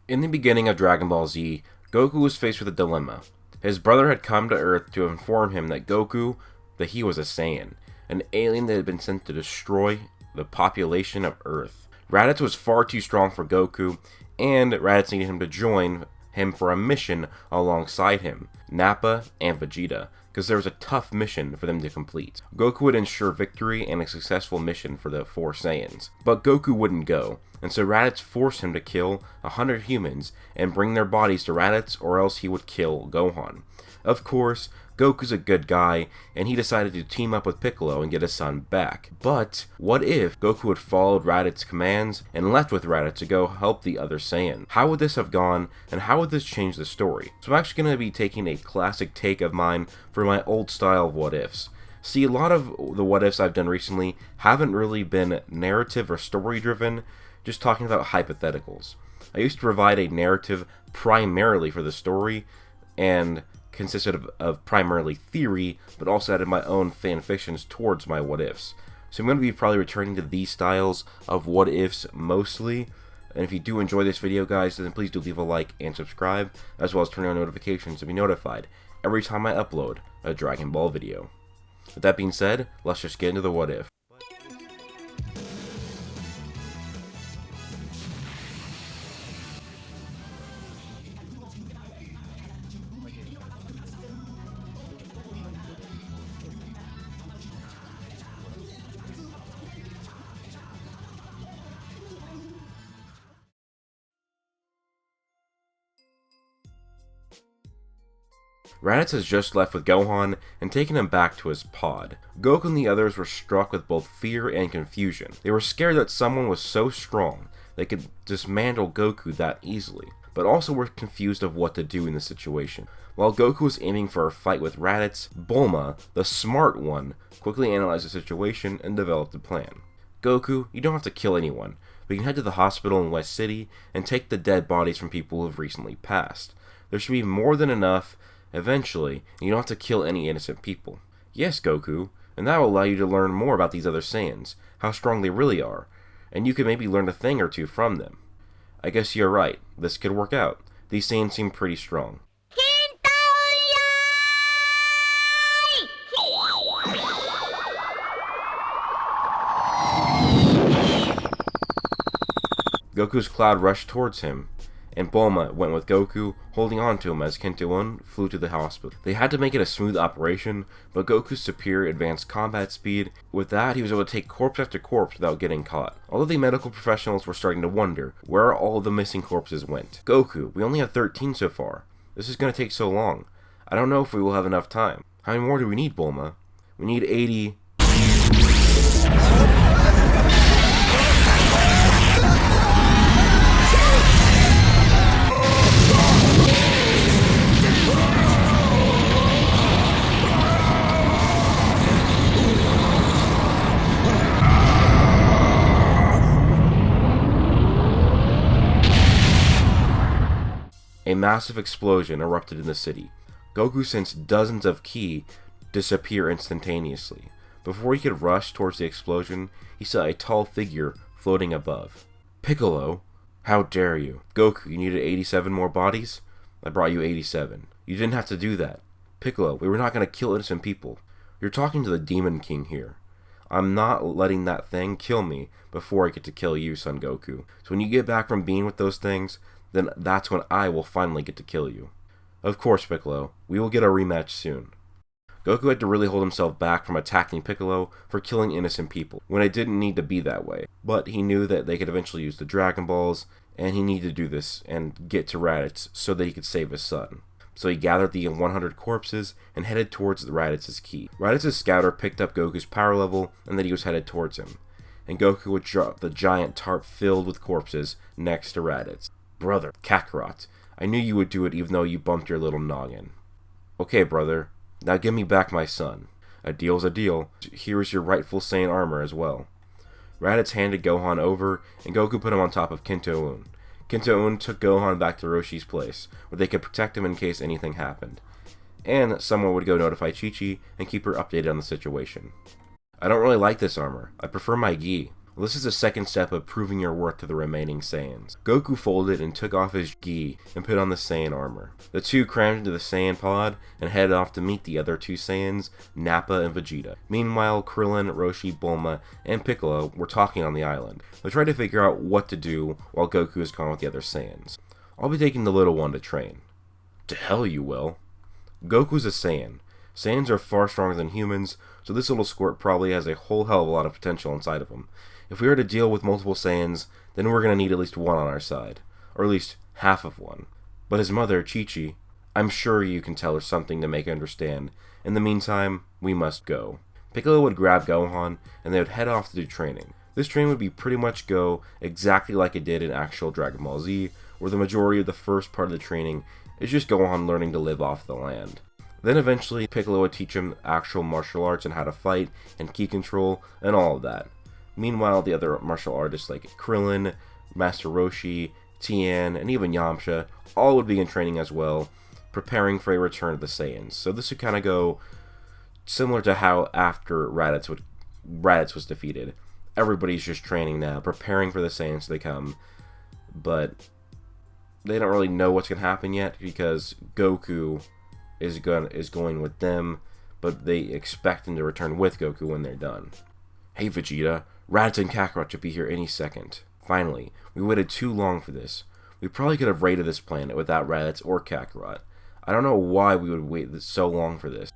In the beginning of Dragon Ball Z, Goku was faced with a dilemma. His brother had come to Earth to inform him that he was a Saiyan, an alien that had been sent to destroy the population of Earth. Raditz was far too strong for Goku, and Raditz needed him to join him for a mission alongside him, Nappa and Vegeta, because there was a tough mission for them to complete. Goku would ensure victory and a successful mission for the four Saiyans. But Goku wouldn't go, and so Raditz forced him to kill 100 humans and bring their bodies to Raditz, or else he would kill Gohan. Of course, Goku's a good guy, and he decided to team up with Piccolo and get his son back. But what if Goku had followed Raditz's commands and left with Raditz to go help the other Saiyan? How would this have gone, and how would this change the story? So I'm actually going to be taking a classic take of mine for my old style of what-ifs. See, a lot of the what-ifs I've done recently haven't really been narrative or story-driven, just talking about hypotheticals. I used to provide a narrative primarily for the story, and consisted of primarily theory, but also added my own fan fictions towards my what-ifs. So I'm going to be probably returning to these styles of what-ifs mostly, and if you do enjoy this video, guys, then please do leave a like and subscribe, as well as turn on notifications to be notified every time I upload a Dragon Ball video. With that being said, let's just get into the what-if. Raditz has just left with Gohan and taken him back to his pod. Goku and the others were struck with both fear and confusion. They were scared that someone was so strong they could dismantle Goku that easily, but also were confused of what to do in the situation. While Goku was aiming for a fight with Raditz, Bulma, the smart one, quickly analyzed the situation and developed a plan. Goku, you don't have to kill anyone. We can head to the hospital in West City and take the dead bodies from people who have recently passed. There should be more than enough eventually, and you don't have to kill any innocent people. Yes, Goku, and that will allow you to learn more about these other Saiyans, how strong they really are, and you can maybe learn a thing or two from them. I guess you're right, this could work out. These Saiyans seem pretty strong. Goku's cloud rushed towards him, and Bulma went with Goku, holding on to him as Kinto-un flew to the hospital. They had to make it a smooth operation, but Goku's superior advanced combat speed, with that he was able to take corpse after corpse without getting caught. Although the medical professionals were starting to wonder where all the missing corpses went. Goku, we only have 13 so far. This is going to take so long. I don't know if we will have enough time. How many more do we need, Bulma? We need 80... A massive explosion erupted in the city. Goku sensed dozens of ki disappear instantaneously. Before he could rush towards the explosion, he saw a tall figure floating above. Piccolo? How dare you? Goku, you needed 87 more bodies? I brought you 87. You didn't have to do that. Piccolo, we were not going to kill innocent people. You're talking to the Demon King here. I'm not letting that thing kill me before I get to kill you, Son Goku. So when you get back from being with those things, then that's when I will finally get to kill you. Of course, Piccolo, we will get a rematch soon. Goku had to really hold himself back from attacking Piccolo for killing innocent people, when it didn't need to be that way. But he knew that they could eventually use the Dragon Balls, and he needed to do this and get to Raditz so that he could save his son. So he gathered the 100 corpses and headed towards Raditz's ki. Raditz's scouter picked up Goku's power level and that he was headed towards him, and Goku would drop the giant tarp filled with corpses next to Raditz. Brother, Kakarot, I knew you would do it even though you bumped your little noggin. Okay, brother, now give me back my son. A deal's a deal. Here is your rightful Saiyan armor as well. Raditz handed Gohan over, and Goku put him on top of Kinto-un. Kinto-un took Gohan back to Roshi's place, where they could protect him in case anything happened. And someone would go notify Chi-Chi and keep her updated on the situation. I don't really like this armor. I prefer my gi. This is the second step of proving your worth to the remaining Saiyans. Goku folded and took off his gi and put on the Saiyan armor. The two crammed into the Saiyan pod and headed off to meet the other two Saiyans, Nappa and Vegeta. Meanwhile, Krillin, Roshi, Bulma, and Piccolo were talking on the island. They tried to figure out what to do while Goku is gone with the other Saiyans. I'll be taking the little one to train. To hell you will. Goku's a Saiyan. Saiyans are far stronger than humans, so this little squirt probably has a whole hell of a lot of potential inside of him. If we are to deal with multiple Saiyans, then we're going to need at least one on our side. Or at least half of one. But his mother, Chi-Chi, I'm sure you can tell her something to make her understand. In the meantime, we must go. Piccolo would grab Gohan, and they would head off to do training. This training would be pretty much go exactly like it did in actual Dragon Ball Z, where the majority of the first part of the training is just Gohan learning to live off the land. Then eventually, Piccolo would teach him actual martial arts and how to fight, and ki control, and all of that. Meanwhile, the other martial artists like Krillin, Master Roshi, Tien, and even Yamcha all would begin training as well, preparing for a return of the Saiyans. So this would kind of go similar to how after Raditz was defeated. Everybody's just training now, preparing for the Saiyans to come, but they don't really know what's going to happen yet because Goku is going with them, but they expect him to return with Goku when they're done. Hey Vegeta, Raditz and Kakarot should be here any second. Finally, we waited too long for this. We probably could have raided this planet without Raditz or Kakarot. I don't know why we would wait so long for this.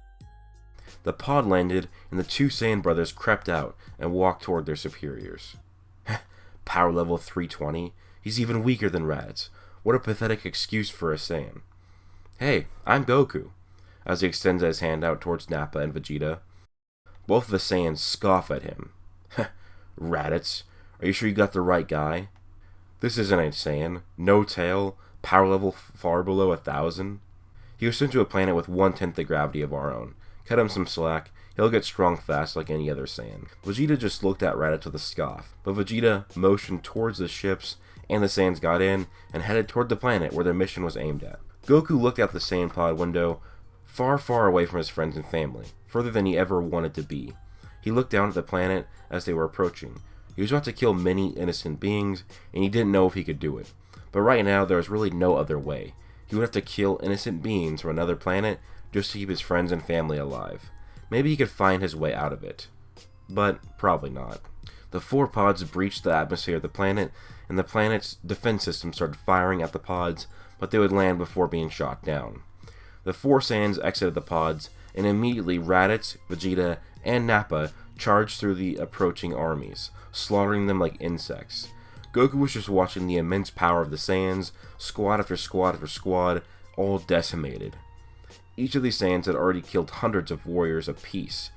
The pod landed, and the two Saiyan brothers crept out and walked toward their superiors. Power level 320? He's even weaker than Raditz. What a pathetic excuse for a Saiyan. Hey, I'm Goku, as he extends his hand out towards Nappa and Vegeta. Both of the Saiyans scoff at him. Raditz, are you sure you got the right guy? This isn't a Saiyan. No tail, power level far below 1,000. He was sent to a planet with 1/10 the gravity of our own. Cut him some slack, he'll get strong fast like any other Saiyan. Vegeta just looked at Raditz with a scoff, but Vegeta motioned towards the ships, and the Saiyans got in, and headed toward the planet where their mission was aimed at. Goku looked out the Saiyan pod window, far, far away from his friends and family, further than he ever wanted to be. He looked down at the planet as they were approaching. He was about to kill many innocent beings, and he didn't know if he could do it. But right now, there was really no other way. He would have to kill innocent beings from another planet just to keep his friends and family alive. Maybe he could find his way out of it. But probably not. The four pods breached the atmosphere of the planet, and the planet's defense system started firing at the pods, but they would land before being shot down. The four Saiyans exited the pods, and immediately Raditz, Vegeta, and Nappa charged through the approaching armies, slaughtering them like insects. Goku was just watching the immense power of the Saiyans, squad after squad after squad, all decimated. Each of these Saiyans had already killed hundreds of warriors apiece.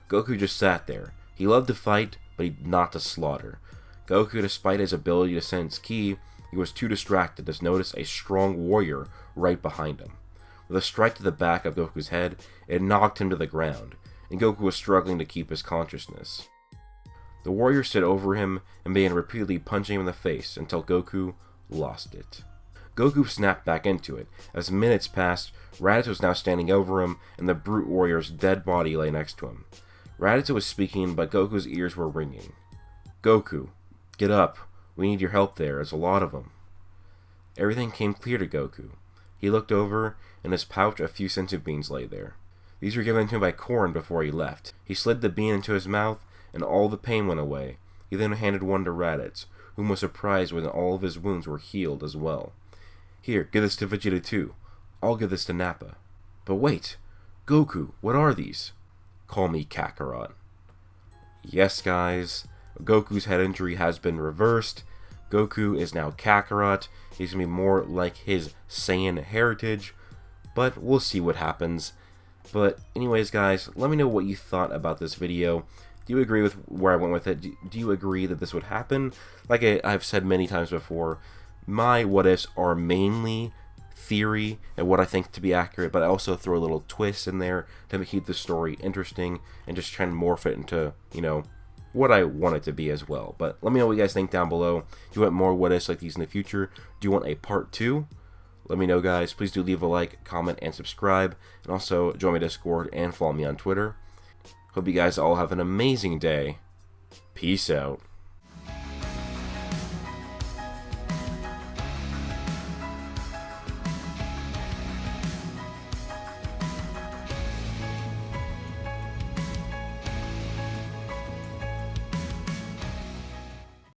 Goku just sat there. He loved to fight, but not to slaughter. Goku, despite his ability to sense ki, he was too distracted to notice a strong warrior right behind him. With a strike to the back of Goku's head, it knocked him to the ground, and Goku was struggling to keep his consciousness. The warrior stood over him and began repeatedly punching him in the face until Goku lost it. Goku snapped back into it. As minutes passed, Raditz was now standing over him, and the brute warrior's dead body lay next to him. Raditz was speaking, but Goku's ears were ringing. Goku, get up. We need your help there. There's a lot of them. Everything came clear to Goku. He looked over. In his pouch, a few senzu beans lay there. These were given to him by Korn before he left. He slid the bean into his mouth, and all the pain went away. He then handed one to Raditz, whom was surprised when all of his wounds were healed as well. Here, give this to Vegeta too. I'll give this to Nappa. But wait! Goku, what are these? Call me Kakarot. Yes, guys. Goku's head injury has been reversed. Goku is now Kakarot. He's going to be more like his Saiyan heritage. But we'll see what happens. But anyways, guys, let me know what you thought about this video. Do you agree with where I went with it? Do you agree that this would happen? Like I've said many times before, my what-ifs are mainly theory and what I think to be accurate, but I also throw a little twist in there to keep the story interesting and just try and morph it into, what I want it to be as well. But let me know what you guys think down below. Do you want more what-ifs like these in the future? Do you want a part 2? Let me know, guys. Please do leave a like, comment, and subscribe. And also join my Discord and follow me on Twitter. Hope you guys all have an amazing day. Peace out.